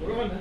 Puro ka na.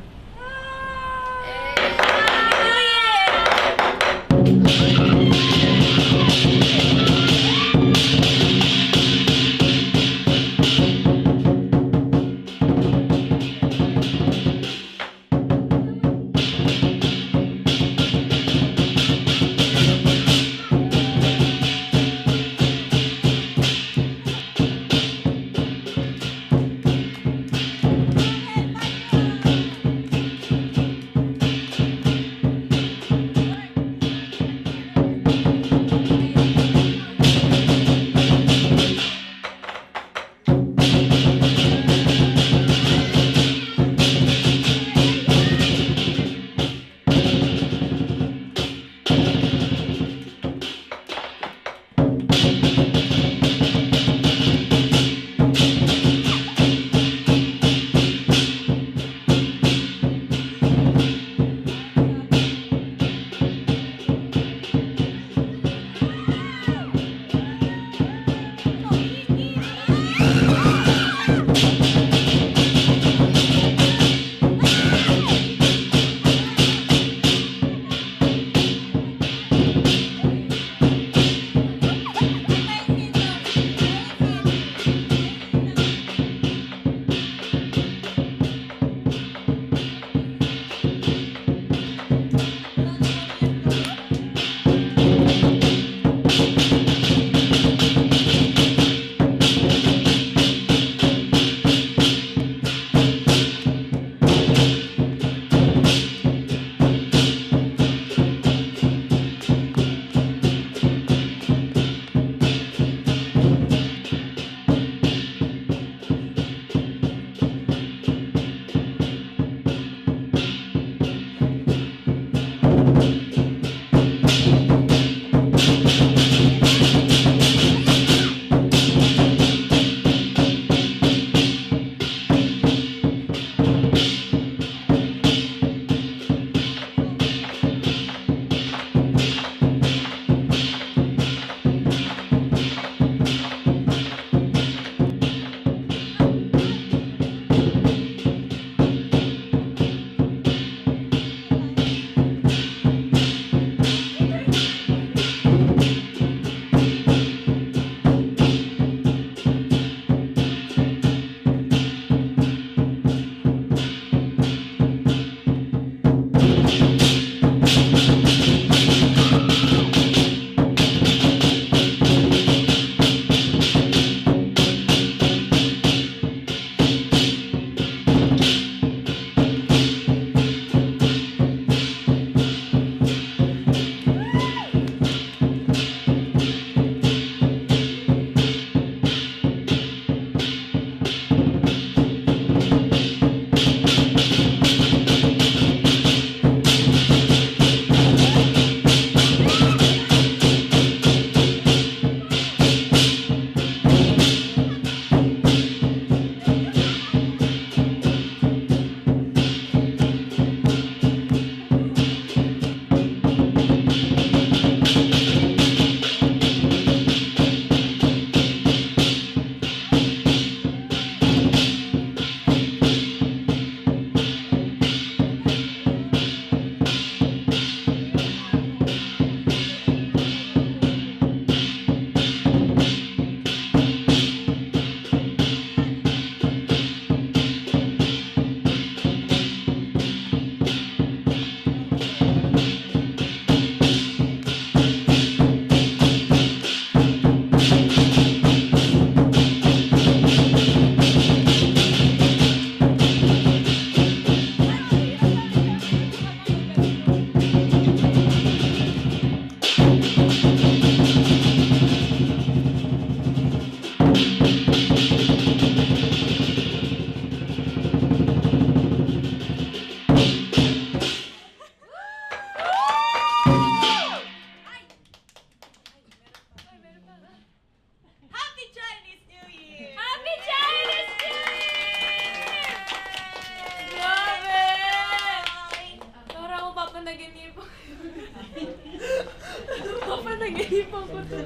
Papanagipan ko to.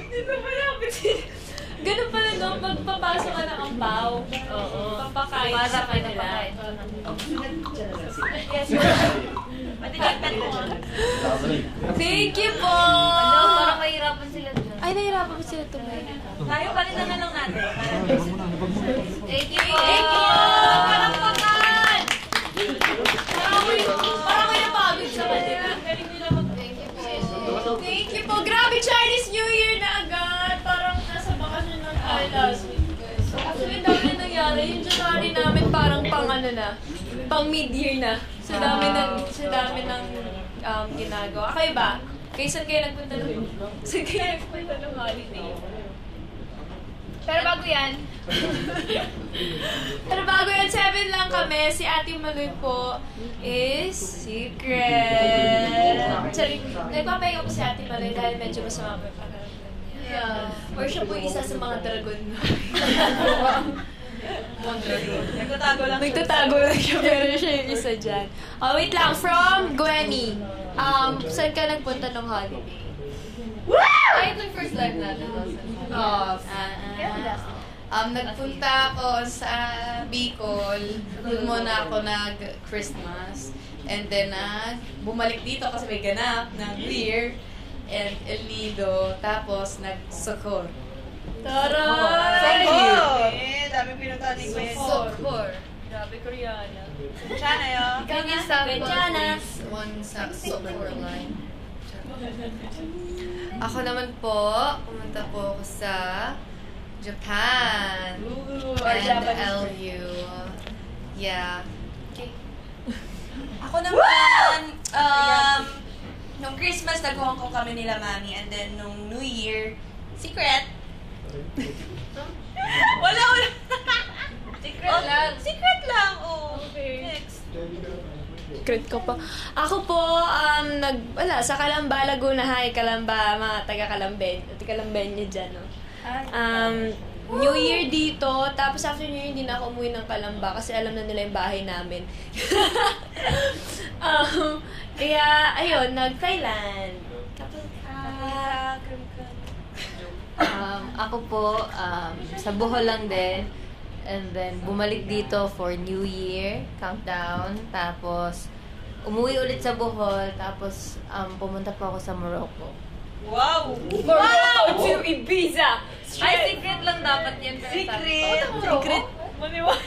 Dito pa lapit siya. Ganun pala no, pagpapasok ka ng ampaw. Oo. Papakain Para sa ka kanila. nila. Thank you po! Parang mahirapan sila dyan. Ay, nahirapan ko sila tuloy. Tayo palitan na lang natin. Thank you po! Thank you! Parang pakan! Parang may napagod sa kanila. Galing nila Thank you po! Grabe, Chinese New Year na agad! Parang nasa bakasyon lang tayo last week. Actually, ang dami na nangyari. Yung January namin parang pang ano na, pang mid-year na. Sa dami ng ginagawa. Kayo ba? Kayo saan kayo nagpunta ng holiday? Pero bago yan. Pero bago yan, 7 lang kami. Si Ate Maloy po is secret. Sorry, nagpapahinga po si Ate Maloy dahil medyo masama po yung pakiramdam niya. Yeah. Or siya po isa sa mga dragon na. Nagtatago lang. Nagtatago lang siya, pero siya yung isa dyan. Oh, wait lang. From Gwenny. Saan ka nagpunta ng holiday? Ay, ito yung first live natin. Nagpunta ako sa Bicol. Doon muna ako nag-Christmas. And then, bumalik dito kasi may ganap na Clear and El Nido. Tapos, nag-Sokor. Taray! Thank you! Dami pinuntahan ni Gwen. Sokor. Grabe, Koreana. Sana yun. Ikaw nga sa Gwenchana. one sa Sokor line. Ako naman po, pumunta po ako sa Japan. Our And Japanese LU. Yeah. Ako naman, nung Christmas, nag-Hong Kong kami nila mami. And then, nung New Year, secret. Wala. Secret lang. Secret lang, oh. Okay. Next. Secret ko pa. Ako po, wala, sa Calamba, Laguna. Hi, Calamba, mga taga-Calambeño dyan, no? New Year dito, tapos after New Year, hindi na ako umuwi ng Calamba kasi alam na nila yung bahay namin. Kaya, ayun, nag-Thailand. Tapos, Ako po, sa Bohol lang din. And then, bumalik dito for New Year, countdown. Tapos, umuwi ulit sa Bohol. Tapos, pumunta po ako sa Morocco. Wow! Morocco to Ibiza! Ay, secret lang dapat yan. Secret! Secret! Maniwala.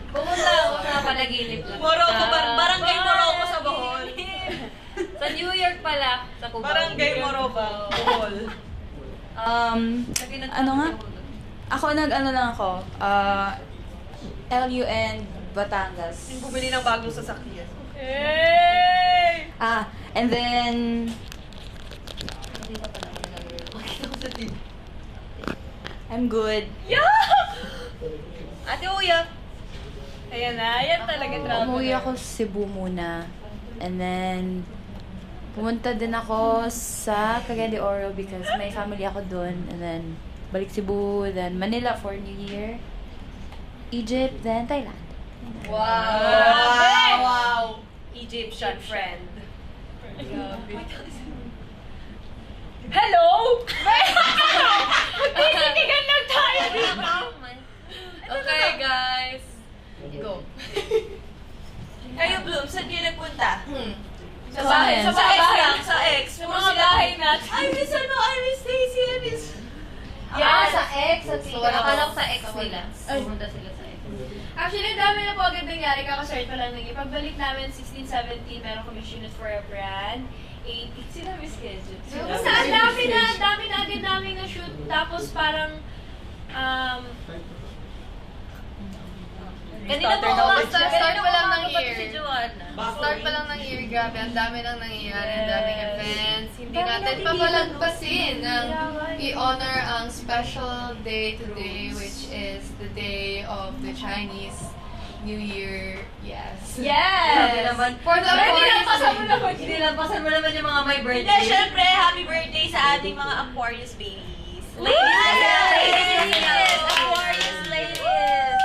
Pumunta ako sa panaginip lang. Morocco, barangay Morocco sa Bohol. Sa New York pala, sa Cubao. Barangay Morocco, Bohol. Ano nga? Ako nag-ano lang ako. LUN Batangas. Yung bumili ng bagong sasakyan. Hey! And then... I'm good. Ate Uya. Ayan na, yan talaga travel. Umuwi ako sa Cebu muna. And then... Pumunta din ako sa Cagayan de Oro because may family ako doon. And then, balik Cebu. Then, Manila for New Year. Egypt, then Thailand. Wow! Egyptian friend. Hello! Magtititigan lang tayo dito! Okay, guys. Go. Kayo, Bloom, saan kayo nagpunta? Sa bahay. Sa bahay. Sa ex. Sa mga bahay natin. I miss Stacy, I miss... Sa ex. Akala ko sa ex nila. Ay. Pumunta sila sa ex. Actually, ang dami na po agad nangyari. Kakasort pa lang naging. Pagbalik namin, 16-17, meron kami shoot for a brand. 18, sinabi schedule. Basta ang dami na agad namin na shoot. Tapos parang, Kanina po Start pa lang ng year. Si Joanna. Start pa lang ng year, grabe. Ang dami nang nangyayari, ang daming events. Hindi natin papalagpasin ang i-honor ang special day today, which is the day of the Chinese New Year. Yes. Grabe yes! naman. For the Nilampasan mo naman yung mga may Hindi, birthday. syempre, happy birthday sa ating mga Aquarius babies. Ladies! Aquarius ladies!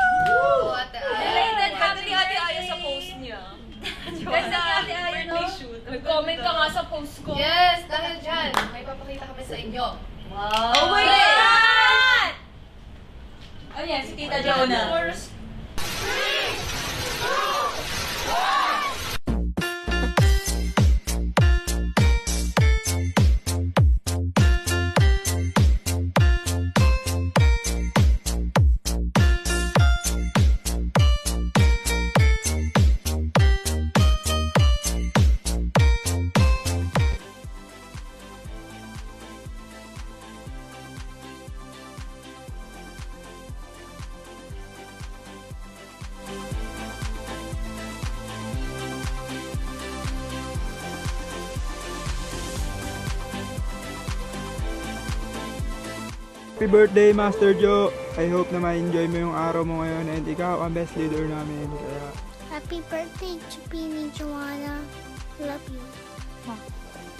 Related kami ni Ate Aya sa post niya. Ganda ni Ate Aya, no? Birthday shoot. Nag-comment ka nga sa post ko. Yes, dahil dyan, may papakita kami sa inyo. Wow! Oh my God! Oh, yan, si Tita Jonah. First, Happy birthday, Master Joe! I hope na ma-enjoy mo yung araw mo ngayon and ikaw ang best leader namin. Kaya, Happy birthday, Chupini Joanna. Love you.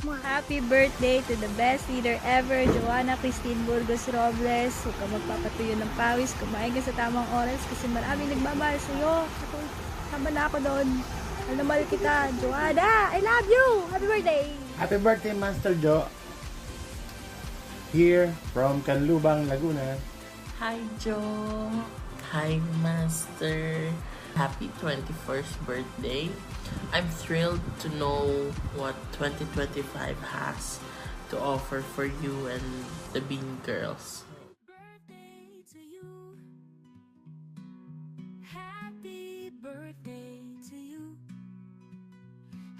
Mwah. Happy birthday to the best leader ever, Joanna Christine Burgos Robles. Huwag ka magpapatuyo ng pawis, kumain ka sa tamang oras kasi maraming nagmamahal sa'yo. Ako, tama na ako doon. Mahal kita, Joanna! I love you! Happy birthday! Happy birthday, Master Joe. Here from Canlubang, Laguna. Hi, Joe. Hi, Master. Happy 21st birthday. I'm thrilled to know what 2025 has to offer for you and the Bean Girls. Birthday to you. Happy birthday to you.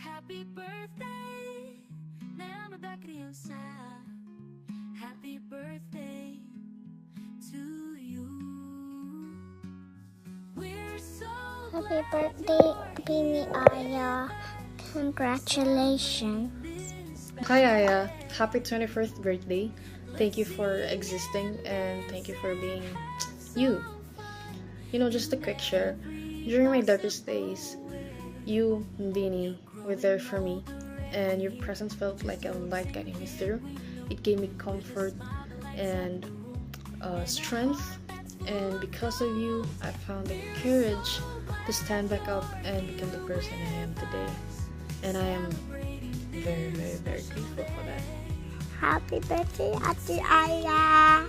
Happy birthday, Nano da criança. Happy birthday to you. We're so Happy birthday, Bini Aya. Congratulations. Hi Aya, happy 21st birthday. Thank you for existing and thank you for being you. You know, just a quick share. During my darkest days, you and Bini were there for me and your presence felt like a light guiding me through. It gave me comfort and strength, and because of you, I found the courage to stand back up and become the person I am today. And I am very, very, very grateful for that. Happy birthday, Ate Aya.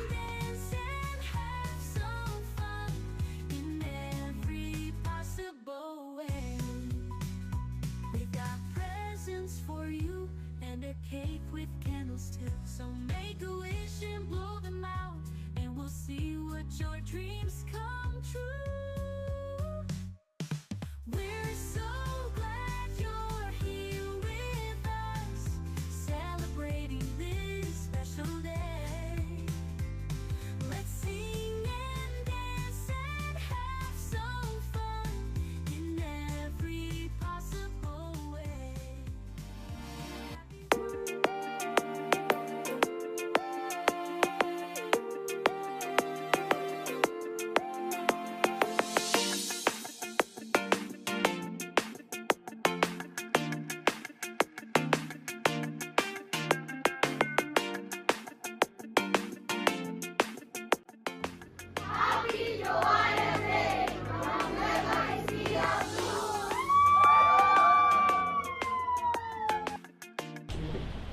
in every possible way. We've got presents for you and a cake with candles too. So make a wish and blow them out, and we'll see what your dreams come true. We're so glad you're here with us, celebrating this special day. Let's sing and dance and have some fun in every possible way.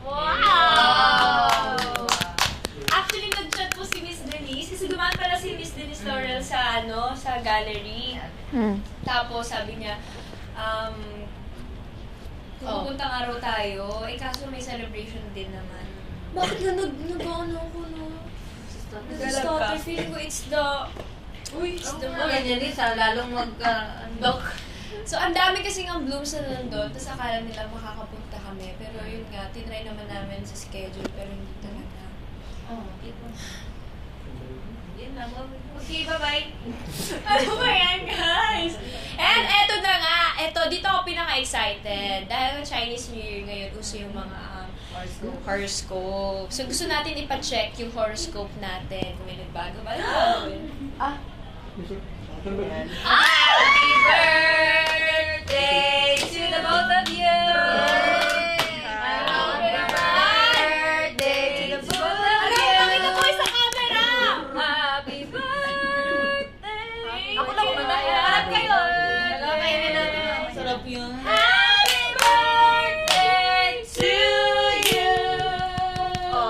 Wow! Actually, nag-chat po si Miss Denise kasi dumaan pala si Miss Denise Laurel sa sa gallery. Tapos sabi niya, pupuntang araw tayo, kaso may celebration din naman. Bakit na nag-ano ako, no? Nag-stutter. Feeling ko it's the Ganyan din sa lalong look. So, ang dami kasing ang blooms na nandun, tapos akala nila makakapunta kami. Pero yun nga, tinry naman namin sa schedule, pero hindi talaga. Yun lang. Okay, bye-bye. Ano ba yan, guys? And eto na nga, dito ako pinaka-excited. Dahil Chinese New Year ngayon, uso yung mga horoscope. So, gusto natin ipa-check yung horoscope natin kung may nagbago ba. Happy birthday to the both of you! Happy birthday to the both of you! Pakita ko sa camera! Happy birthday! Ako lang harap kayo! Kainin natin. Masarap yun. Happy birthday to you!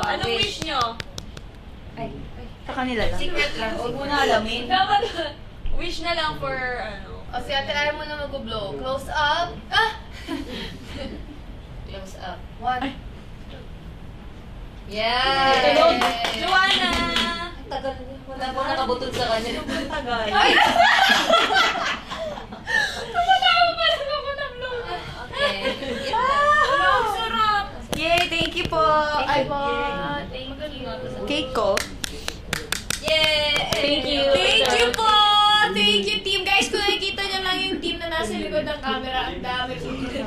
Anong wish nyo? Sa kanila lang. Secret lang. Huwag mo na alamin. Dapat wish na lang for O si Ate Aya mo na mag-blow. Close up. Close up. 1. Yeah! Joanna! Tagal. Wala po nakabutod sa kanya. Tagal. Ay! Tumatawa pa lang ako ng blow. Okay. Ang sarap! Yay! Thank you po! Ay po. Thank you. Cake ko. Yay! Thank you. Thank you po! Thank you, team. Guys, kung nakikita niyo lang yung team na nasa likod ng camera, ang dami po nila.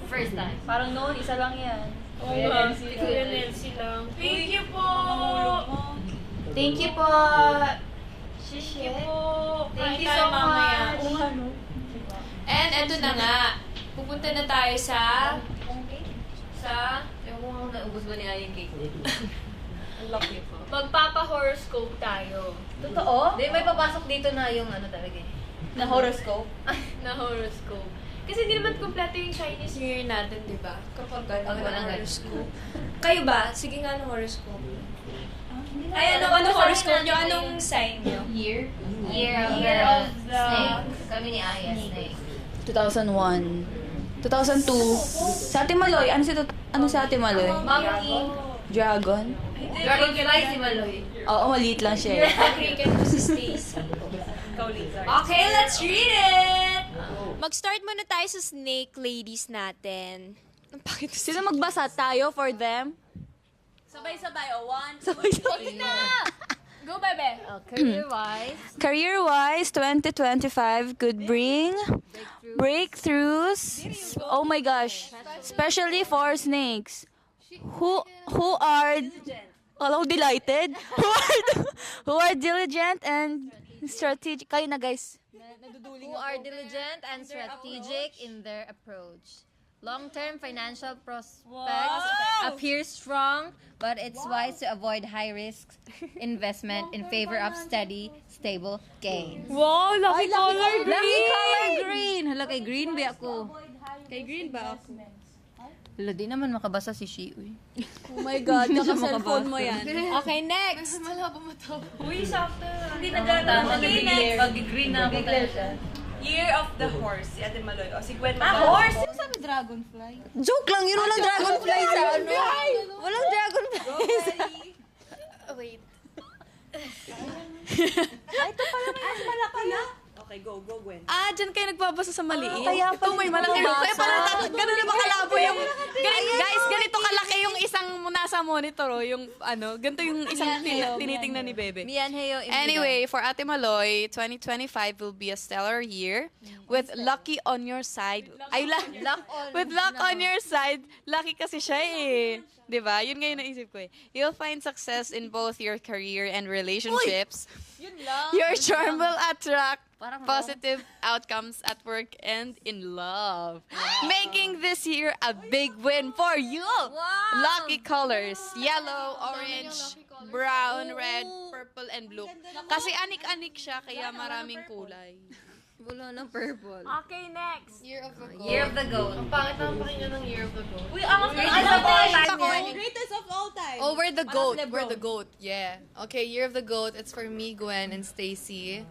First time. Parang noon, isa lang yan. Kuya Nelsie lang. Thank you po! Thank you po. Thank you po. Thank you Kain so tayo mamaya. much. And eto na nga. Pupunta na tayo sa... Ewan ko nga naubos ba niya yung cake? Ang laki po. Magpapa-horoscope tayo. Totoo? Hindi, may papasok dito na yung ano talaga eh. Na horoscope? Na horoscope. Kasi hindi naman kompleto yung Chinese New Year natin, di ba? Kapag walang horoscope. Kayo ba? Sige nga, ano horoscope? Ay, ano horoscope nyo? Anong sign nyo? Year Year of the... Snake. Kami ni Aya, Snake. 2001. 2002. Sa Ate Maloy, ano sa Ate Maloy? Monkey. Dragon? Dragonfly si Maloy. Oo, maliit lang siya. Cricket ko si Stacy. Okay, let's read it! Mag-start muna tayo sa snake ladies natin. Sino magbasa? Tayo for them? Sabay-sabay. O, 1, 2, 3. Go, bebe! Career-wise. Career-wise, 2025 could bring breakthroughs. Oh my gosh. Especially for snakes. Who are delighted? Who are diligent and strategic. Kayo na, guys. Who are diligent and strategic in their approach. Long-term financial prospects appear strong, but it's wise to avoid high-risk investment in favor of steady, stable gains. Wow, lucky color green! Lucky color green. Hala, kay green ba ako? Kay green ba ako? Hala, di naman makabasa si Shiuy. Oh my God, naka-cellphone mo yan. Okay, next! Malabo mo to. Uy, sakto. Hindi na gano'n. Okay, next. Pag-green na ako talaga. Year of the horse. Si Ate Maloy. O, si Gwen. Horse? Sino sabi dragonfly? Joke lang, yun walang dragonfly sa ano. Walang dragonfly sa... Wait. Ay, ito pala mas malaki na. Okay, go, Gwen. Dyan kayo nagbabasa sa maliit. Kaya Ito may malaki. Kaya pala, ganun na makalabo yung... Guys, ganito kalaki yung isang nasa monitor, oh, yung ano, ganito yung isang tinitingnan ni Bebe. Mianheyo. Anyway, for Ate Maloy, 2025 will be a stellar year with lucky on your side. With luck on your side, lucky kasi siya eh. 'Di ba? Yun nga yung naisip ko eh. You'll find success in both your career and relationships. Yun lang. Your charm will attract positive outcomes at work and in love. Making this year a big win for you. Lucky colors, yellow, orange, brown, red, purple, and blue. Kasi anik-anik siya, kaya maraming kulay. Wala ng purple. Okay, next! Year of the goat. Year of the goat. Ang pangit naman pakinggan ng Year of the goat. Uy, ang greatest of all time. Oh, we're the goat. We're the goat. Yeah. Okay, Year of the goat. It's for me, Gwen, and Stacy.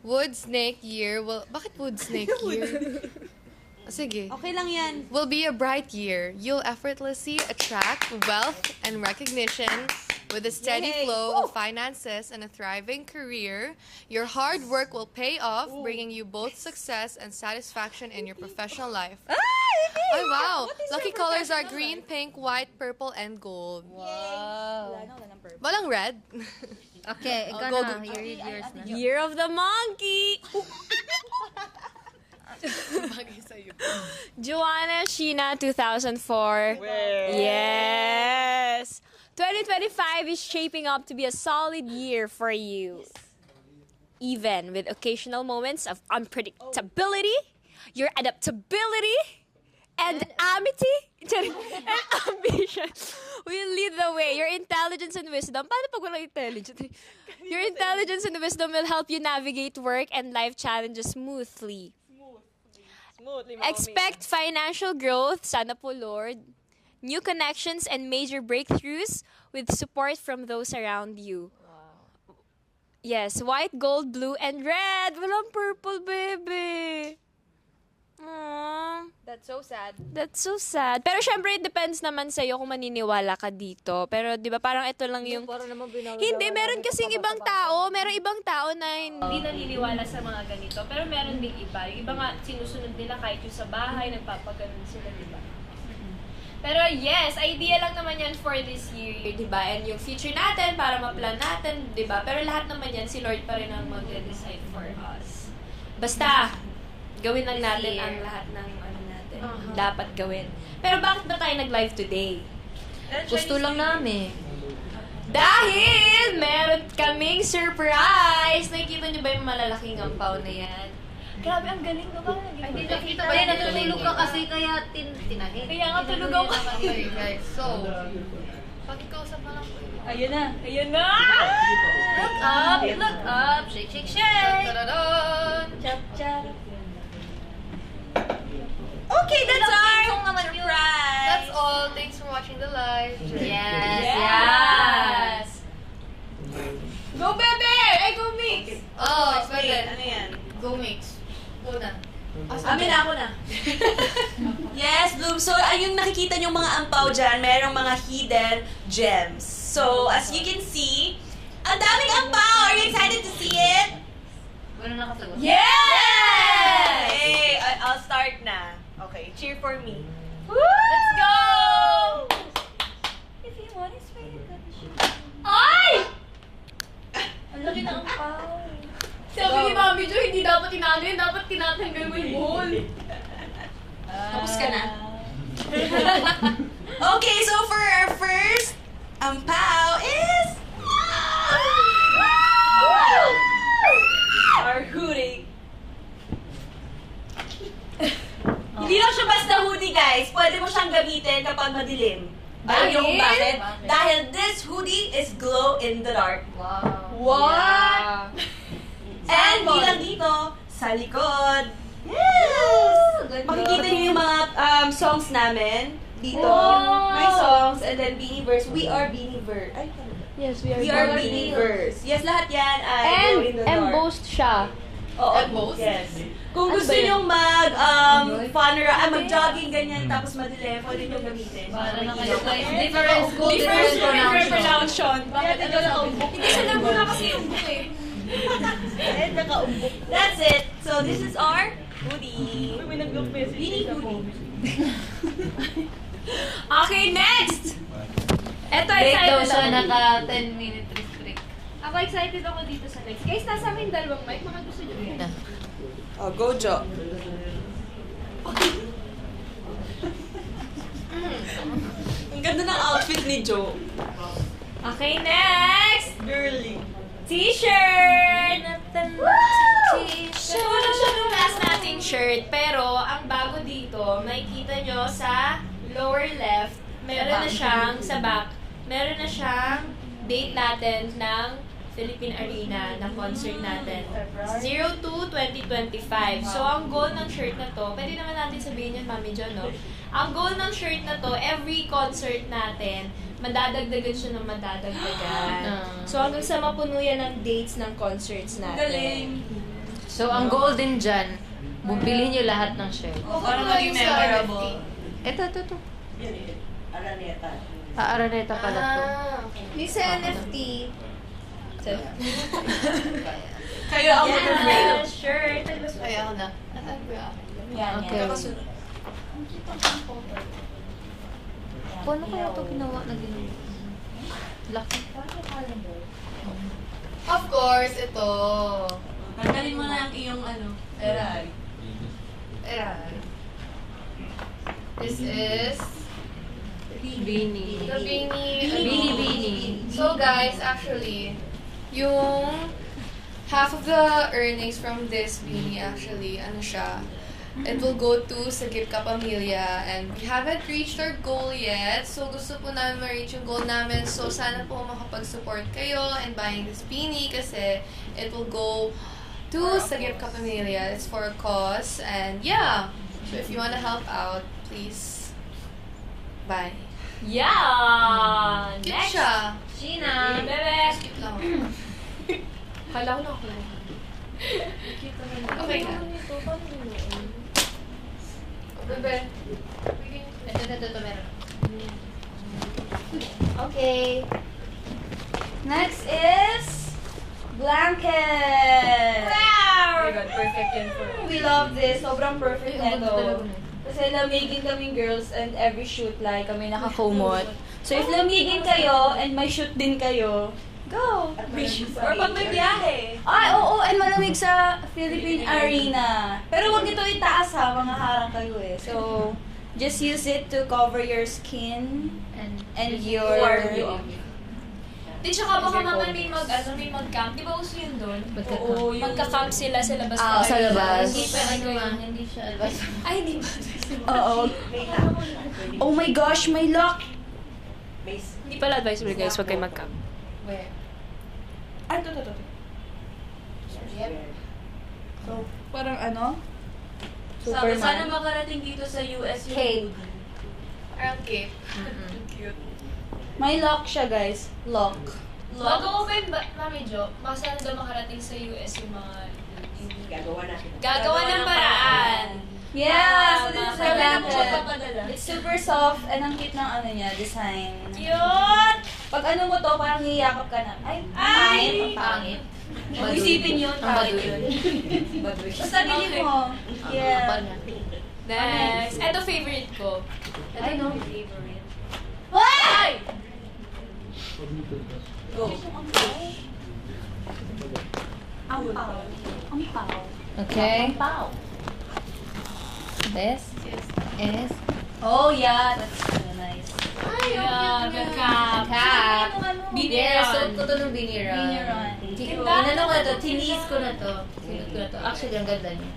Wood snake year. Well, bakit wood snake year? Sige. Okay lang yan. Will be a bright year. You'll effortlessly attract wealth and recognition with a steady flow of finances and a thriving career. Your hard work will pay off, bringing you both success and satisfaction in your professional life. Oh, wow. Lucky colors are green, pink, white, purple, and gold. Wow. Walang red. Okay, ikaw go, na. You read yours na. Year of the monkey! Bagay sa'yo. Joanna Sheena 2004. Yes! 2025 is shaping up to be a solid year for you. Even with occasional moments of unpredictability, your adaptability, and amity, and ambition will lead the way. Your intelligence and wisdom, paano pag walang intelligence? Your intelligence and wisdom will help you navigate work and life challenges smoothly. Expect financial growth, sana po Lord, new connections and major breakthroughs with support from those around you. Wow. Yes, white, gold, blue, and red. Walang purple, baby. Aww. That's so sad. That's so sad. Pero syempre, it depends naman sa'yo kung maniniwala ka dito. Pero di ba parang ito lang yung... Hindi, meron kasing ibang tao. Meron ibang tao na hindi naniniwala sa mga ganito. Pero meron ding iba. Yung iba nga, sinusunod nila kahit yung sa bahay, nagpapaganon sila, di ba? Pero yes, idea lang naman yan for this year, di ba? And yung future natin, para ma-plan natin, di ba? Pero lahat naman yan, si Lord pa rin ang mag-decide for us. Basta, gawin lang natin ang lahat ng ano natin. Dapat gawin. Pero bakit ba tayo nag-live today? Gusto lang namin. Dahil meron kaming surprise! Nakikita niyo ba yung malalaking ampaw na yan? Grabe, ang galing na ba? Ay, hindi nakita ba? Natutulog ka kasi kaya tinahin. Kaya nga tulog ako. Okay, guys. So, pakikausap na lang po yun. Ayun na! Ayun na! Look up! Look up! Shake, shake, shake! Ta-da-dan! Chap, chap. Okay, that's our naman yun. surprise! That's all. Thanks for watching the live. Yes! Yes! Go, Bebe! Ay, go, Mix! Oh, Wait, pwede. ano yan? Go mix. Go na. Amin na ako na. Yes, Bloom. So, ayun nakikita nyo mga ampaw dyan, merong mga hidden gems. So, as you can see, ang daming ampaw! Are you excited to see it? Wala nakasagot. Yeah! Hey, I'll start na. Okay, cheer for me. Let's go! If you want to spray it, Ay! ang laki ng ampaw. Sabi ni Mami Jo, hindi dapat tinalo yun. Dapat tinatanggal mo yung bowl. Tapos ka na. Okay, so for our first ampaw is... Our hoodie. Hindi lang siya basta hoodie, guys. Pwede mo siyang gamitin kapag madilim. Alam niyo kung bakit? Dahil this hoodie is glow in the dark. Wow. What? And hindi lang dito, sa likod. Yes! Makikita niyo yung mga songs namin dito. My songs, and then Beanieverse. We are Beanieverse. Ay, Yes, we are Beanieverse. Yes, lahat yan ay glow in the dark. embossed siya. Oo, Embossed? yes. Kung Ano gusto ba yun? nyo mag-jogging ganyan, tapos madilim, pwede nyo gamitin. Para na kayo guys. Different school, Different different pronunciation. Bakit ito nakaumbok? Hindi sa lang muna kasi umbok eh. That's it. So this is our hoodie. Beanie hoodie. Okay, next! Eto, Break daw excited siya, ako. naka 10-minute break. Ako excited ako dito sa next. Guys, nasa amin dalawang mic. Mga gusto nyo yun. Oh, go, Jo. Ang ganda ng outfit ni Jo. Okay, next! Girly. T-shirt! T-shirt. Tulad siya nung last nating shirt, pero ang bago dito, makikita nyo sa lower left, meron na siyang, sa back, meron na siyang date natin ng Philippine Arena na concert natin. 02/2025. So, ang goal ng shirt na to, pwede naman natin sabihin yun, Mami Jo, no? Ang goal ng shirt na to, every concert natin, madadagdagan siya ng madadagdagan. So, hanggang sa mapuno yan ng dates ng concerts natin. Galing. So, ang goal din dyan, bumili niyo lahat ng shirt. Para maging memorable. Ito. Araneta. Araneta pala to. Yung sa NFT. Kayo ang mag-frame. Shirt. Ay, ako na. Nasaan ko yung akin? Yan, Okay. yan. Paano kaya ito ginawa na ginawa? Laki. Of course, ito. Tanggalin mo na ang iyong eray. Ayan. This is Beanie. the Beanie. So guys, actually, yung half of the earnings from this beanie actually, it will go to Sagip Ka Pamilya, and we haven't reached our goal yet. So gusto po namin ma-reach yung goal namin. So sana po makapag-support kayo in buying this beanie kasi it will go to Sagip Ka Pamilya. It's for a cause, and yeah. So if you wanna help out, please buy. Yeah! Cute Next! siya. Gina! Bebe! Cute lang. Kala ko na ako lang. Okay na. Bebe. Ito, meron. Okay. Next is blanket. Wow! Oh my God, perfect yan for we love this. Sobrang perfect na ito. Kasi lamigin kaming girls and every shoot like kami nakakumot. So if lamigin kayo and may shoot din kayo, go! Or pag may biyahe. Ay, oo, and malamig sa Philippine Arena. Pero wag ito itaas ha, mga harang kayo eh. So, just use it to cover your skin and your... Di tsaka baka mamaya may mag-camp. Di ba uso yun doon? Oo, magka-camp sila sa labas. Sa labas. Hindi pa hindi siya advice. Ay, hindi ba? Oo. Oh my gosh, may lock! Hindi pala advisable guys, huwag kayo mag-camp. Where? Ay, ito. So, parang ano? Sabi, Superman. sana makarating dito sa US yung Cape. Parang cake. May lock siya, guys. Lock. Mag-open ba, Mami Jo? Baka sana daw makarating sa US yung mga... Gagawa ng paraan. Yes! Mga It's kailangan so mo magpapadala. It's super soft and ang cute ng ano niya, design. Cute! Pag ano mo to, parang hihiyakap ka na. Ay! Pangit. Huwag isipin yun, pangit yun. Basta bilhin mo. Yeah. Next. Ito favorite ko. I know. Favorite. Ay! Go. Ang pao. Okay. This is Oh, yeah. That's kind of nice. Yeah, good cap. cap. Biniron. Suot ko to ng biniron. Inano ko na to, tinis ko na to. Sinot ko na to. Actually, ang ganda niya.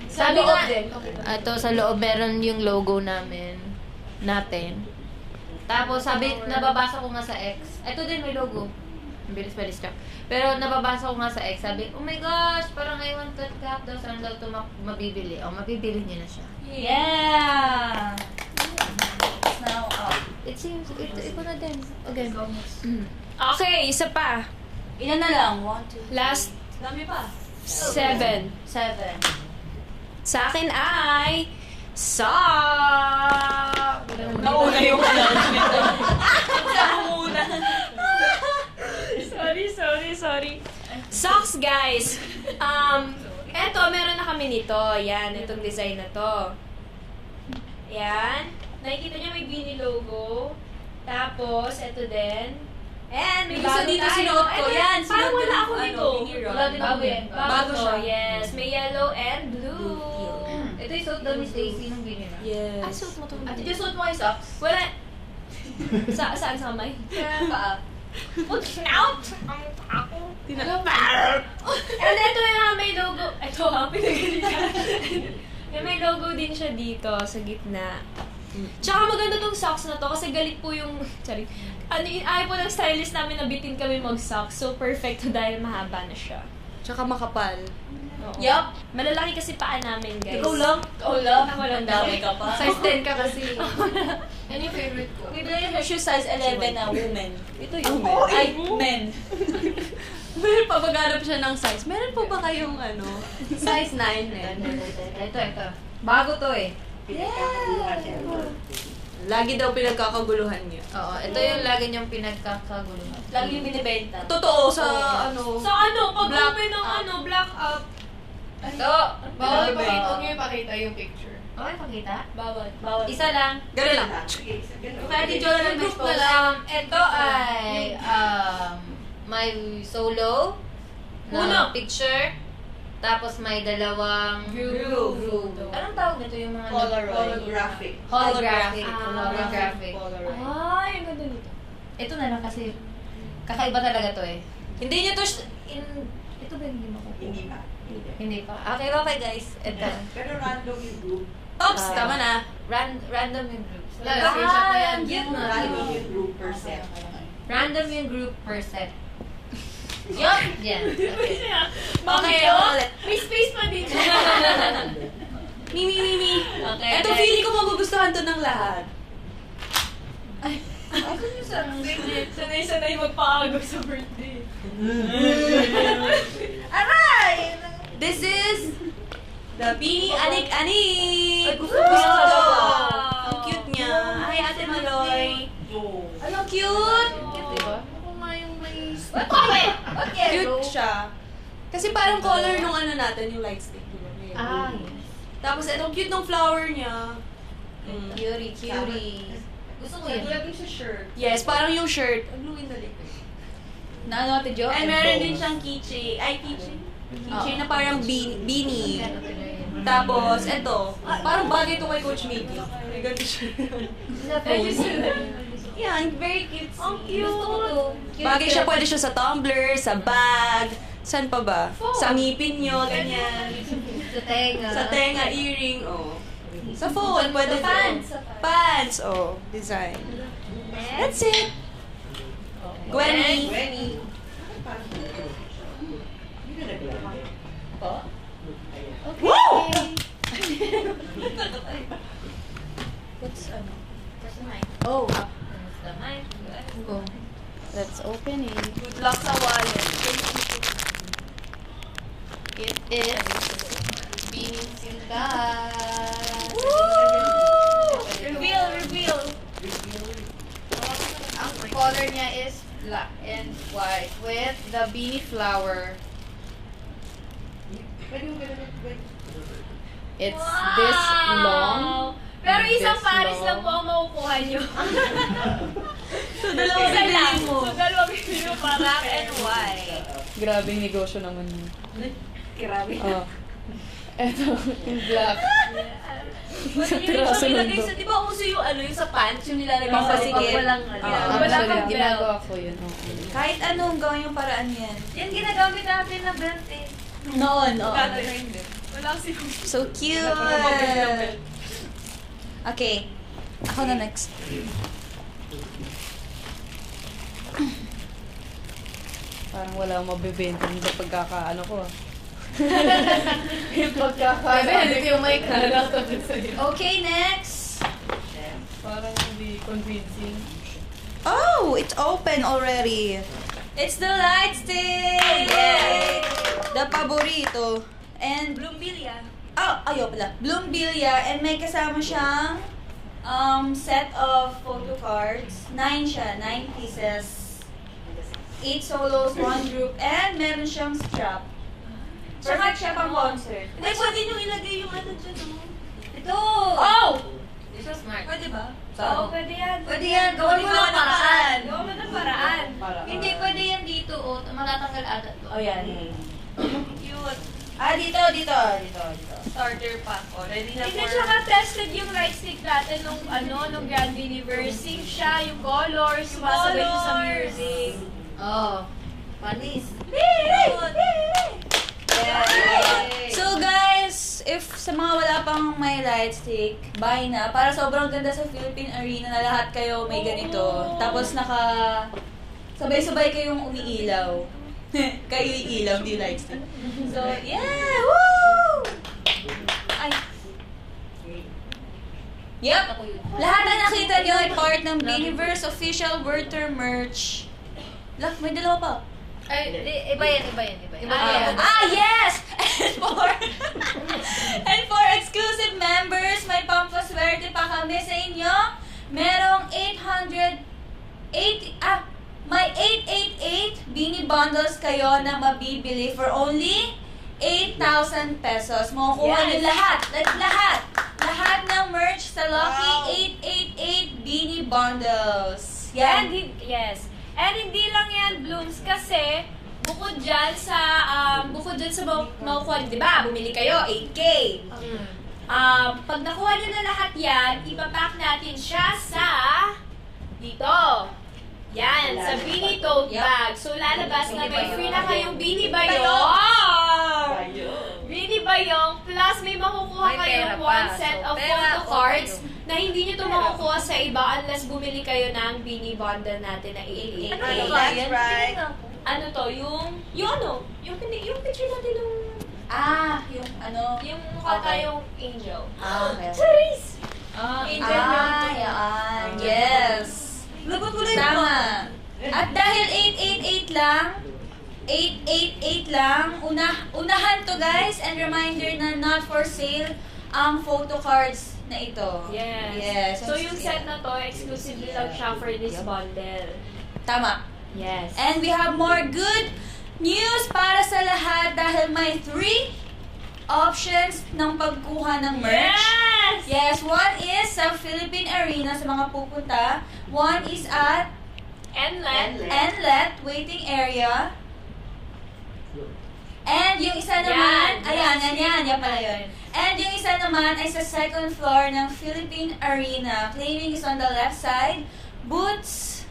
Sabi loob nga, din. ito sa loob meron yung logo natin. Tapos sabi, nababasa ko nga sa X. Ito din may logo. Ang bilis-bilis ka. Pero nababasa ko nga sa X, sabi, oh my gosh, parang I want that cap daw. Saan daw ito mabibili? O, mabibili niya na siya. Yeah! It's now out. It seems, ito na din. Okay. Okay, isa pa. Ilan na lang? 1, 2, Last dami pa. 7. 7. Sa akin ay... Sock! Nauna yung announcement. Nauna. Sorry. Socks, guys! Eto, meron na kami nito. Yan, itong design na to. Yan. Nakikita niyo may Beanie logo. Tapos, eto din. And may Isa bago dito tayo. sinuot ko. Eto, Yan, parang sinuot ko wala ng ako ano, dito. Beanie Ron. Wala din ako yan. Bago to. siya, yes. May yellow and blue. Ito yung suot daw ni Stacy nung biniron. Yes. Ay, suot mo to. Ate, just suot mo yung socks. Wala. Saan sa kamay? Paa. Look out! Ang ako. And ito yung may logo. Ito pinagalitan. Yung may logo din siya dito sa gitna. Tsaka maganda tong socks na to kasi galit po yung... Sorry. Ayaw po ng stylist namin na bitin kami mag-socks. So, perfect to dahil mahaba na siya. Tsaka makapal. Oo. Yup. Malalaki kasi paa namin, guys. Ikaw lang. Ikaw lang. Ako lang Dami ka pa. Size 10 ka kasi. Yan yung favorite ko. Bibili mo shoe size 11 na women. Ito yung men. Ay, men. Meron pa maghanap siya ng size. Meron po ba kayong size 9 Ito. Bago to eh. Lagi daw pinagkakaguluhan niya. Oo, ito yung lagi niyang pinagkakaguluhan. Lagi yung binibenta. Totoo sa Pag Black open ng black up. Ito. Bawal pa ito. Huwag niyo ipakita yung picture. Okay, pakita. Bawal. Isa lang. Ganun lang. Pwede Jola lang Group na lang. Ito ay may solo na picture. Tapos may dalawang group. Anong tawag nito yung mga Holographic. Holographic. Ay, ang ganda nito. Ito na lang kasi kakaiba talaga to eh. Hindi niya to Ito ba hindi makukuha? Hindi pa. Okay guys. Ito. Pero random yung group. Tops, tama na. Random yung groups. Screenshot na yan. Cute na. Random yung group per set. Random yung group per set. Yup! Yan. Okay, may space pa dito. Mimi. Okay. Ito, feeling ko magugustuhan to ng lahat. Sanay magpaago sa birthday. Aray! This is the Beanie Anik-Anik! Gusto ko. Ang cute niya. Hi, Ate Maloy. Ano, cute? Cute, diba? Ako nga yung may... Cute siya. Kasi parang color nung natin, yung light stick, diba? Yes. Tapos, itong cute ng flower niya. Cutie. Gusto ko yan. Lagi sa shirt. Yes, parang yung shirt. Ang gluin na likod. Ano, Ate Jo? And meron din siyang keychain. Keychain na parang beanie. Tapos, eto. Parang bagay ito kay Coach Mickey. May ganun siya. Yan, very cute. Ang cute! Bagay siya, pwede siya sa tumbler, sa bag, saan pa ba? Sa ngipin nyo, ganyan. Sa tenga. Sa tenga, earring, oh. Sa phone, pwede Sa pants. din. Pants, oh, design. That's it. Gwenny. Woo! Oh, The mic. oh. Let's open it. Good luck sa wallet. It is Beanie Singkat. Reveal! Ang color niya is black and white with the beanie flower. It's this long. Pero isang This pares long. lang po ang makukuha nyo. So, dalawa Isa lang. bibili mo. So, dalawa bibili mo, black and white. Grabe yung negosyo naman yun. Grabe. Oh. Eto, yung black. Pwede nyo rin siya ilagay sa, di ba uso yung ano, yung sa pants, yung nilalagay sa Pampasikip. walang Ah, walang Actually, belt. ginagawa ko yun. Kahit anong gawin yung paraan yan. Yan ginagamit natin na belt eh. Noon, oo. Wala kasi yung So cute! Okay. Ako na next. Parang wala akong mabibenta sa pagkakaano ko. Yung pagkakasabi ko yung mic na nakatabi sa'yo. Okay, next. Parang hindi convincing. Oh, it's open already. It's the light stick! Yay! The paborito. And Bloombilia. oh, ayaw pala. Bloombilia. And may kasama siyang set of photo cards. 9 siya. 9 pieces. 8 solos, 1 group. And meron siyang strap. Perfect siya pang concert. Hindi, pwede nyo ilagay yung ano dyan, no? Ito! Oh! This was smart. Pwede ba? Saan? Oo, pwede yan. Pwede yan. Gawin mo ng paraan. Gawa mo ng paraan. Hindi, pwede yan dito. Oh, matatanggal ata to. Oh, yan. Cute. Ah, dito. Starter pack. Oh, ready na Hindi, for... tsaka tested yung light stick natin nung nung Grand Universe. Sync siya, yung colors, sumasabay siya sa music. Oh. Panis. So guys, if sa mga wala pang may light stick, buy na. Para sobrang ganda sa Philippine Arena na lahat kayo may ganito. Tapos sabay-sabay kayong umiilaw. Kayo yung ilaw, di light stick. So, yeah! Woo! Ay. Yep! Lahat na nakita nyo ay part ng Beaniverse official Werther merch. Look, may dalawa pa. Ay, iba yan. Yes! And for exclusive members, may pampaswerte pa kami sa inyo. Merong 888 beanie bundles kayo na mabibili for only 8,000 pesos. Makukuha nyo lahat. Lahat ng merch sa Lucky 888 beanie bundles. Yan. And hindi lang yan, Blooms, kasi bukod dyan sa makukuha, di ba? Bumili kayo, 8K. Pag nakuha nyo na lahat yan, ipapack natin siya sa dito. Yan, sa Beanie Tote Bag. So, lalabas na may free na kayong Beanie Bayong. Beanie Bayong. Plus, may makukuha kayong one set of photo cards na hindi nyo ito makukuha sa iba unless bumili kayo ng Beanie Bundle natin na 88. That's right. Ano to? Yung picture natin nung... Yung mukha tayong angel. Okay. Charis! Angel yan. Yes. Lagot ko Tama. At dahil 888 lang, unahan to guys, and reminder na not for sale ang photo cards na ito. Yes. So yung set na to, exclusively lang siya for this bundle. Tama. Yes. And we have more good news para sa lahat dahil may 3 options ng pagkuha ng merch. Yes! One is sa Philippine Arena sa mga pupunta. One is at Enlet waiting area. And yung isa naman, yan pala yun. And yung isa naman ay sa second floor ng Philippine Arena. Claiming is on the left side. Boots,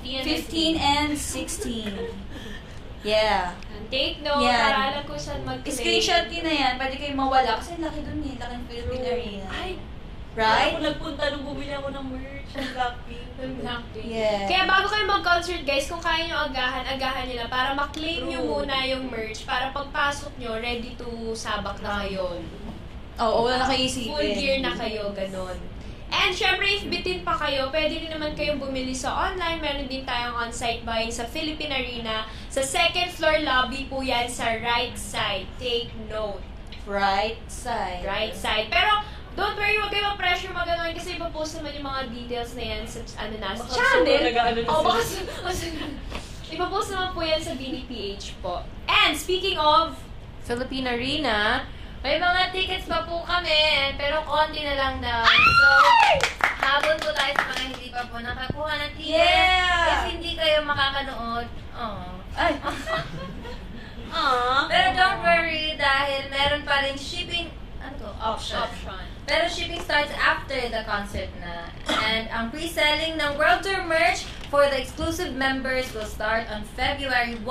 15 and 16. Yeah. Take note, Yan. para alam ko saan mag-claim. Screenshot yun na yan. Pwede kayong mawala. Kasi laki dun eh. Laki ng Philippine Arena. Ay, right? Ako nagpunta nung bumili ako ng merch ng Blackpink. Yeah. Kaya bago kayo mag-concert, guys, kung kaya nyo agahan nyo lang para maklaim nyo muna yung merch para pagpasok nyo, ready to sabak na kayo. Oo, wala na kayo isipin. Full gear na kayo, ganun. And syempre, if bitin pa kayo, pwede rin naman kayong bumili sa online. Meron din tayong on-site buying sa Philippine Arena. Sa second floor lobby po yan sa right side. Take note. Right side. Right side. Pero, don't worry, huwag kayo ma-pressure mag-anoin kasi ipapost naman yung mga details na yan sa, sa channel. Ipapost naman po yan sa Bini PH po. And speaking of Philippine Arena, may mga tickets pa po kami, pero konti na lang daw. So, habol po tayo sa mga hindi pa po nakakuha ng tickets. Yeah! If hindi kayo makakanood, Ay! Pero don't worry, dahil meron pa rin shipping, option. Pero shipping starts after the concert na. And ang pre-selling ng World Tour merch for the exclusive members will start on February 1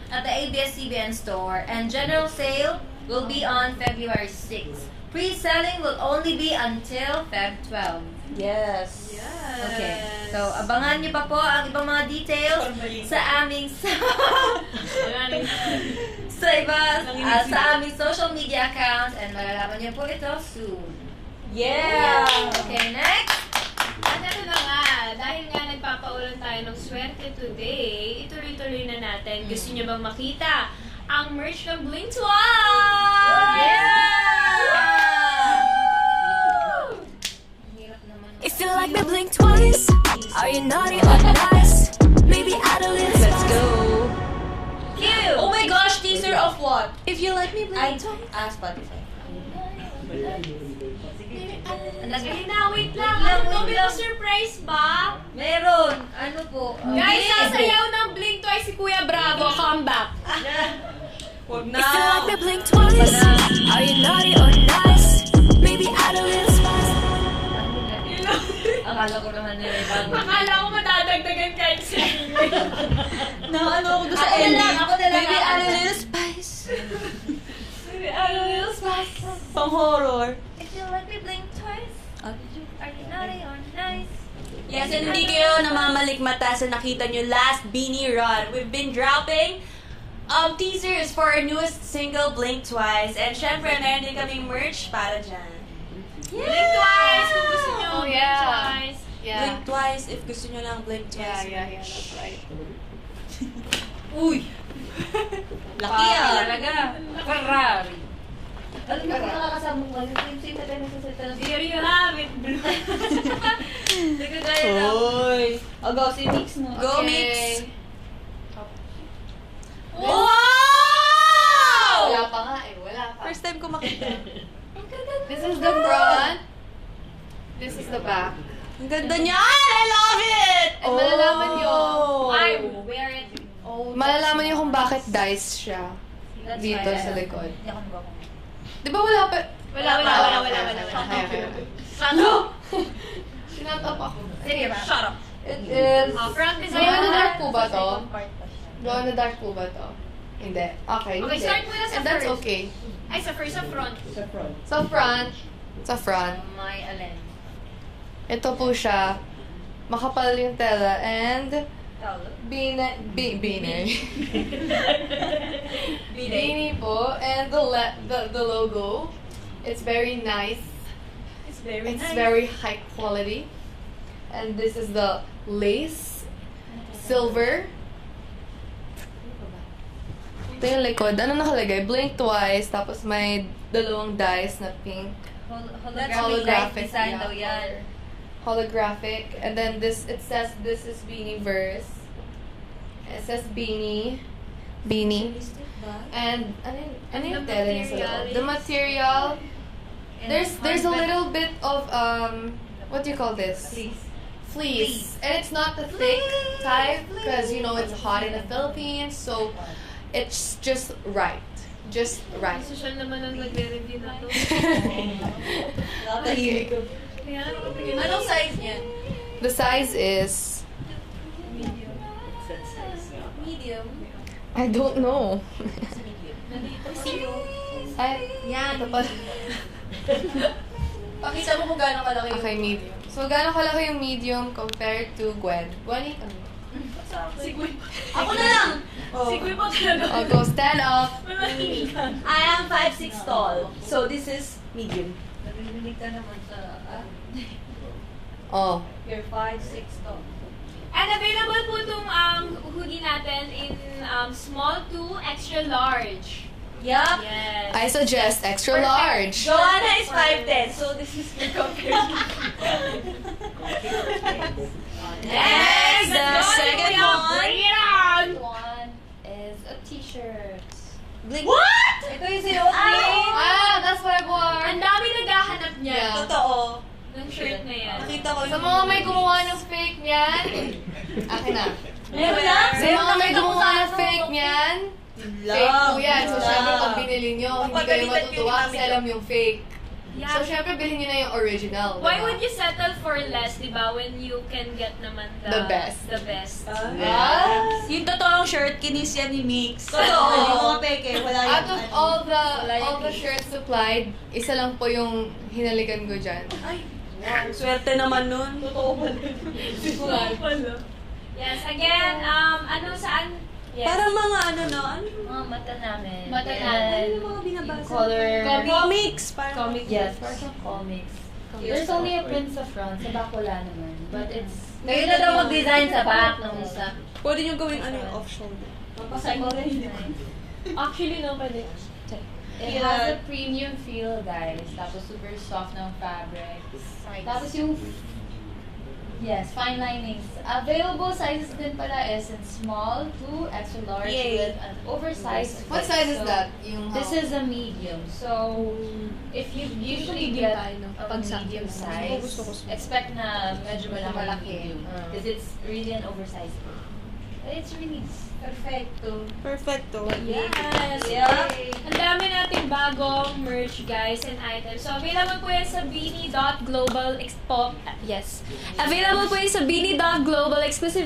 at the ABS-CBN store. And general sale will be on February 6. Pre-selling will only be until Feb 12. Yes. Okay. So, abangan niyo pa po ang ibang mga details sa aming sa aming social media accounts and malalaman niyo po ito soon. Yeah! Okay, next. At ito na nga, dahil nga nagpapaulan tayo ng swerte today, ituloy-tuloy na natin. Gusto niyo bang makita ang merch ng Blink Twice? If you like me, blink twice. Are you naughty or nice? Maybe add a little. Let's go! Cute! Oh my gosh, teaser of what? If you like me, blink twice. Spotify. Wait na, wait lang. Ano to? May surprise ba? Meron. Ano po? Guys, sasayaw ng Blink Twice si Kuya Bravo. Comeback. Wag If you like me, blink twice. Are you naughty or nice? Maybe add a little spice. Akala ko naman nila bago. Akala ko matadagdagan kahit sa Ano ako doon sa Ako na ending. lang, ako na lang. Maybe add a little spice. Maybe add a little spice. Pang horror. If you like me, blink twice. Are you naughty or nice? Yes, and hindi kayo namamalikmata sa nakita nyo last Beanie Run. We've been dropping teasers for our newest single, Blink Twice. And syempre, meron din kaming merch para dyan. Blink Twice kung gusto nyo. Oh, Blink yeah. Twice. Yeah. Blink Twice if gusto nyo lang Blink Twice. Yeah, that's right. Uy! Laki Talaga. Ferrari. Alam mo kung nakakasama mo, same na tayo nagsasalita ng Here you have it. Nagkagaya na. Uy! O, go, si Mix mo. Go, Mix! Wow! Wala pa nga eh, wala pa. First time ko makita. This is the front. This is the back. Ang ganda niya! I love it! And malalaman nyo, I wear it. malalaman nyo kung bakit dice siya dito sa likod. Di ba wala pa? Wala. Ano? Sinatap ako. Sige ba? Shut up! It is... Front is Glow in the dark po ba to? Glow in the dark po ba to? Hindi. Okay, Okay, hindi. start muna sa And that's first. okay. Ay, sa first, sa front. Sa front. May alin. Ito po siya. Makapal yung tela and beanie po and the logo. It's very nice. It's very It's very high quality. And this is the lace silver. Ito yung likod. Ano nakalagay? Blink Twice. Tapos may dalawang dice na pink. Holographic design yeah. daw yan. Holographic. And then this, it says this is Beanie Verse. It says Beanie. And ano yung tela niya sa loob? The material. There's a little bit of what do you call this? Fleece. And it's not the thick type because you know it's hot in the Philippines, so it's just right. Just right. Social naman ang nagre-review na to. Nakahiri ko. Anong size niya? The size is... Medium. I don't know. Yan, ito pala. Pakita mo kung gaano kalaki yung... Okay, medium. So, gaano kalaki yung medium compared to Gwen? Gwen, Sigway. Ako na lang! Sigway pa talaga. Oh, go stand up. I am 5'6" tall. So this is medium. Narinig ka naman sa... Oh. You're 5'6" tall. And available po itong hoodie natin in small to extra large. Yup. Yes. I suggest extra large. Joanna is 5'10", so this is your comparison. Next, the second one. Bring it on! One is a t-shirt. What? Ito yung sinuot ni... That's what I wore. Ang dami naghahanap niya. Yeah. Totoo. Ng shirt na yan. Nakita ko Sa mga may gumawa ng fake niyan, akin na. Meron na? Sa mga may gumawa ng fake niyan, fake po yan. So, syempre, pag binili nyo, hindi kayo matutuwa kasi alam yung fake. Yeah. So, syempre, bilhin nyo na yung original. Why diba? would you settle for less, di ba, when you can get naman The best. The best. Yung totoong shirt, kinis yan ni Mix. Totoo. Yung mga peke, wala yung... Out of all the shirts supplied, isa lang po yung hinalikan ko dyan. Ay, swerte naman nun. Totoo pala. Yes, again, ano saan? Yes. Parang mga ano, no? Mga mata namin. Mata And natin. Ano yung mga binabasa? Color. Comics. Parang Comic, yes. Parang siyang comics. There's only a print sa front. Sa back wala naman. But it's... Kayo na daw mag-design sa back ng isa. Pwede nyo gawing ano yung off-shoulder. Papasay ko rin. Actually, no, pwede. It has a premium feel, guys. Tapos super soft ng fabric. Tapos yung... Yes, fine linings. Available sizes din pala is in small to extra large with an oversized fit. What size is So, that? This is a medium. So, if you usually get a medium size, expect na medyo malaki. Because it's really an oversized fit. But it's really perfecto. Perfecto. Yes! Yeah. Ang dami nating bagong merch, guys, and items. So, available po yan sa beanie.global yes. Available po yan sa beanie.global. Exclusive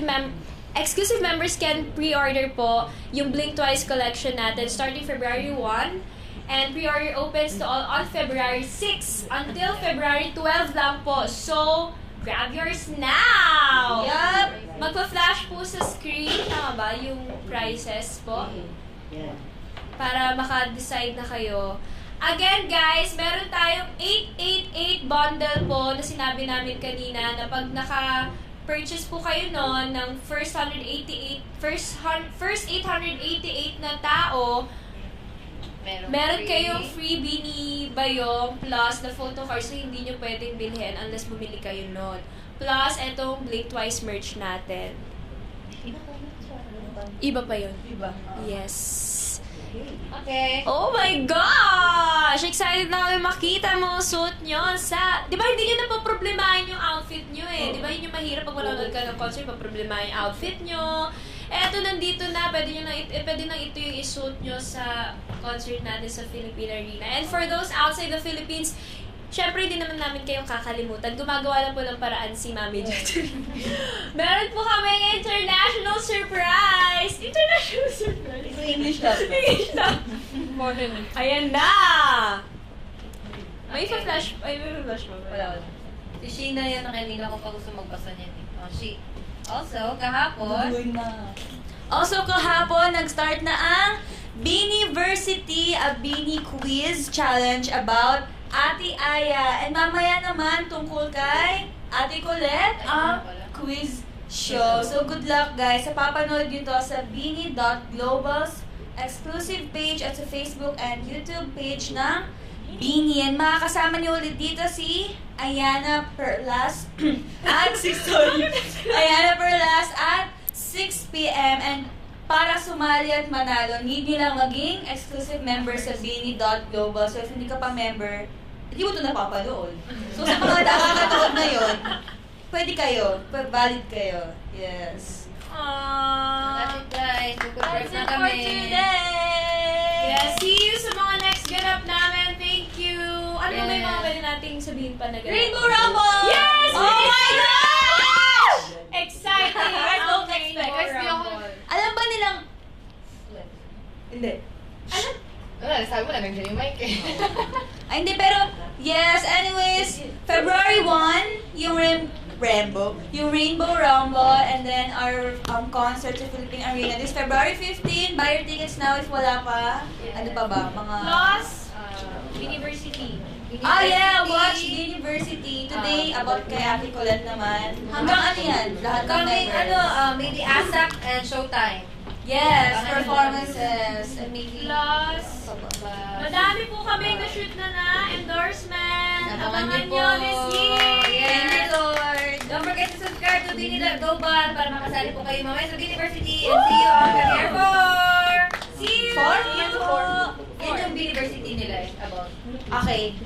members can pre-order po yung Blink Twice collection natin starting February 1. And pre-order opens to all on February 6 until February 12 lang po. So, grab yours now! Yup! Magpa-flash po sa screen, tama ba, yung prices po? Para maka-decide na kayo. Again, guys, meron tayong 888 bundle po na sinabi namin kanina na pag naka-purchase po kayo nun ng first 888 na tao, meron kayong free Beanie Bayong plus na photo card, so hindi nyo pwedeng bilhin unless bumili kayo nun. Plus, etong Blink Twice merch natin. Iba pa yun. Diba? Yes. Okay. Oh my gosh! Excited na kami makita mo suit nyo sa... Di ba hindi nyo napoproblemahin yung outfit nyo eh? Di ba yun yung mahirap pag manonood ka ng concert, paproblemahin yung outfit nyo. Eto, nandito na. Pwede na ito yung isuot nyo sa concert natin sa Philippine Arena. And for those outside the Philippines, syempre, hindi naman namin kayong kakalimutan. Gumagawa lang po ng paraan si Mami Jet. Meron po kami international surprise! International surprise! English lang. English lang. Ayan na! May pa-flash. Ay, may pa-flash mo. Wala. Si Sheena yan ang kanina ko pa gusto magbasa niyan. Also, kahapon, nag-start na ang Beanieversity, a Beanie Quiz Challenge about Ate Aya. And mamaya naman tungkol kay Ate Colette ang quiz show. So good luck, guys. Sa papanood nyo to sa beanie.global's exclusive page at sa Facebook and YouTube page ng Beanie. And makakasama niyo ulit dito si Ayana Perlas at Ayana Perlas at 6 p.m. And para sumali at manalo, need nyo lang maging exclusive member sa beanie.global. So if hindi ka pa member, hindi mo ito napapanood. So sa mga nakakanood na yun, pwede kayo, valid kayo. Yes. That's it, guys. That's it for today! Yes, see you sa mga next ganap namin. Thank you! Ano may mga pwede nating sabihin pa na ganap? Rainbow Rumble! Yes! Oh my God! Guys, don't expect. Guys, di ako... Alam ba nilang... Hindi. Wala, sabi mo na, nandiyan yung mic eh. Ay, hindi, pero... Yes, anyways, February 1, yung Rainbow Rumble, and then our concert sa Philippine Arena. This February 15, buy your tickets now if wala pa. Ano pa ba? Mga... Plus, University. Yeah, watch University. Today, about kay Ate Colette naman. Hanggang ano yan? Lahat ng members. Maybe ASAP and Showtime. Yes, performances. And maybe... Plus, madami po kami na-shoot na endorsement. Abangan nyo this year. Thank you, Lord. Don't forget to subscribe to Bini Global para makasali po kayo mamaya sa University. And see you on Career 4! See you! 4? Yan yung University nila about. Okay.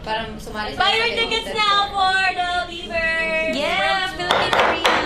Parang sumali Buy your tickets now for the Beavers! Yeah, Philippine Arena.